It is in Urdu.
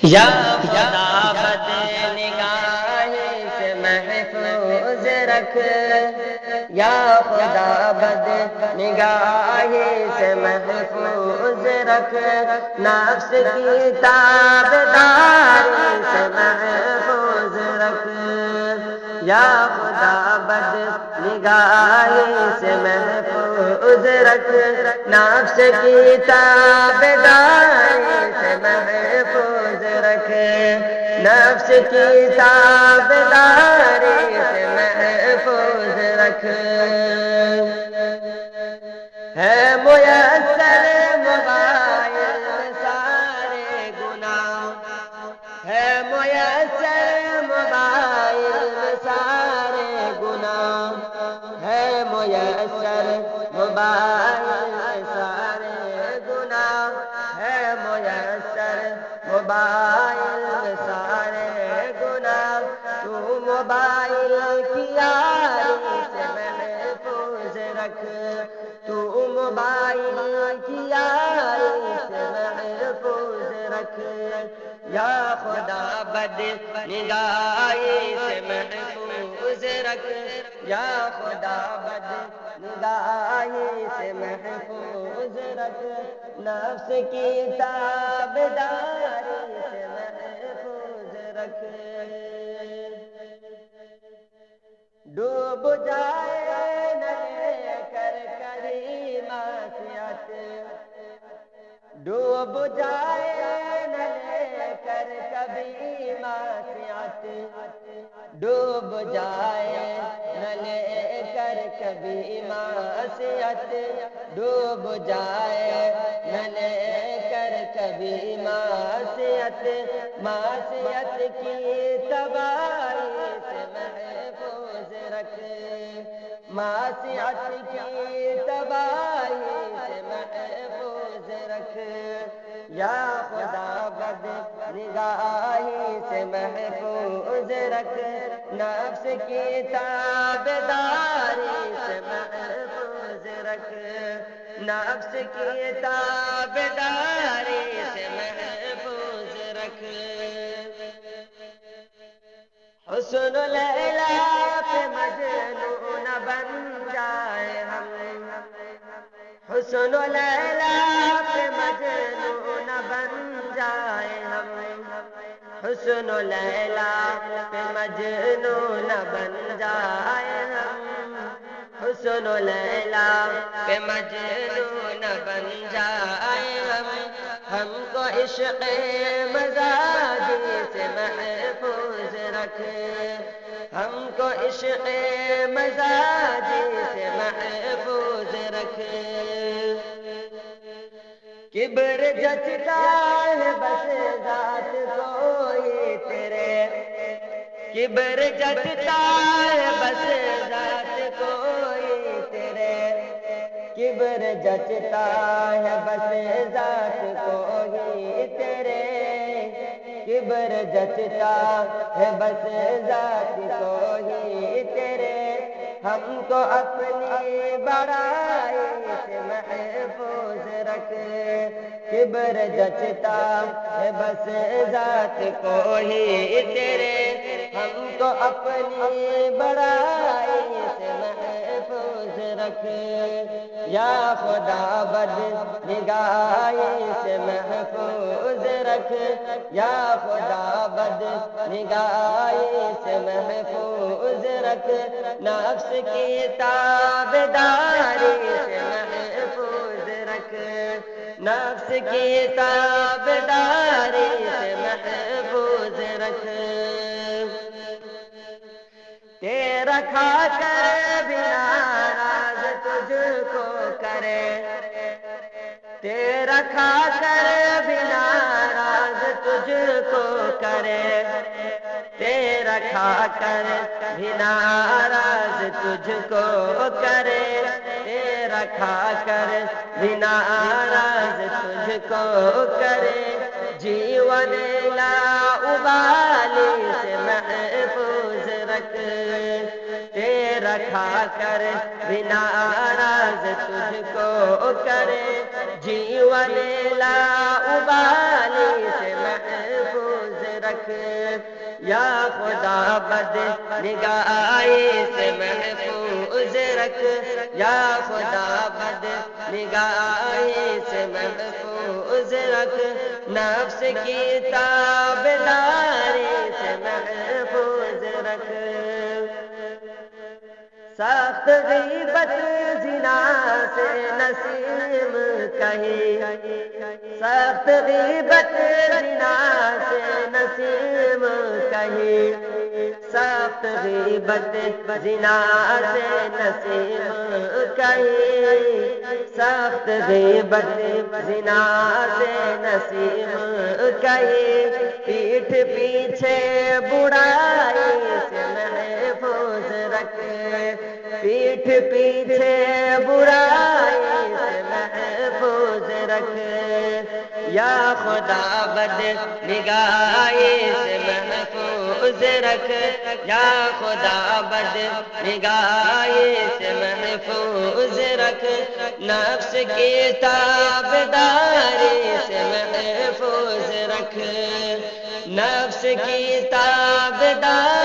یا خدا بد نگاہی سے محفوظ رکھ، یا خدا بد نگاہی سے محفوظ رکھ، نفس کی تابداری سے محفوظ رکھ، یا خدا بد نگاہی سے محفوظ رکھ، نفس کی تابداری سے محفوظ رکھ، نفس کی تابداری سے محفوظ رکھ۔ ہے میسر موبائل میں سارے گناہ، ہے میسر موبائل میں سارے گناہ، ہے میسر موبائل میں سارے گناہ، ہے میسر موبائل میں سارے گناہ، تو موبائل کی یاری سے محفوظ رکھ، تو موبائل کی یاری سے محفوظ رکھ، یا خدا بد نگاہی سے محفوظ رکھ، یا خدا بد نگاہی سے محفوظ رکھ، نفس کی تابداری سے محفوظ رکھ۔ ڈوب جائے نہ لے کر کبھی معصیت، ڈوب جائے نہ لے کر کبھی معصیت، ڈوب جائے نہ لے کر کبھی معصیت، ڈوب جائے نہ لے کر کبھی معصیت، معصیت کی تباہی سے محفوظ رکھ، معصیت کی تباہی سے محفوظ رکھ، یا خدا بد نگاہی سے محفوظ رکھ، نفس کی تابداری سے محفوظ رکھ، نفس کی تابداری سے محفوظ رکھ۔ حسن لیلا پہ مجنون بن جائے ہم، حسن لیلا پہ مجنون بن جائے ہم، حسن لیلا پہ مجنون بن جائے ہم، حسن لیلا پہ مجنون بن جائے ہم کو عشق مزاجی سے محفوظ رکھ، ہم کو عشق مزاجی سے محفوظ رکھ، کبر جچتا ہے بس ذات کوئی تیرے، کبر جچتا ہے بس ذات کوئی تیرے، کبر جچتا ہے بس ذات کوئی تیرے، کبر جچتا ہے بس ذات کوئی تیرے، ہم کو اپنی بڑائی سے محفوظ رکھ، کبر جچتا ہے بس ذات کو ہی تیرے، ہم کو اپنی بڑائی سے محفوظ رکھ، یا خدا بد نگاہی سے محفوظ رکھ، یا خدا بد نگاہی سے محفوظ رکھ، نفس کی تابداری سے محفوظ رکھ، نفس کی تابداری سے محفوظ رکھ، تیرا کھا کر بھی ناراض تجھ کو کرے، تیرا کھا کر بھی ناراض تجھ کو کرے، تیرا کھا کر بھی ناراض تجھ کو کرے، تیرا کھا کر بھی ناراض تجھ کو کرے، جیون لا ابالی سے محفوظ رکھ، تیرا کھا کر بھی ناراض تجھ کو کرے، جیون لا ابالی سے محفوظ یا خدا بد نگاہی سے محفوظ رکھ، یا خدا بد نگاہی سے محفوظ رکھ، نفس کی تابداری سے محفوظ رکھ۔ سخت غیبت زنا سے نسیم کہیں، سخت غیبت زنا سے نسیم کہیں، سخت غیبت زنا سے نسیم کہیں، سخت غیبت زنا سے نسیم کہیں، پیٹھ پیچھے برائی سے محفوظ رکھ، پیٹھ پیچھے برائی سے محفوظ رکھ، یا خدا بد نگاہی سے محفوظ رکھ، یا خدا بد نگاہی سے محفوظ رکھ، نفس کی تابداری سے محفوظ رکھ، نفس کی تابداری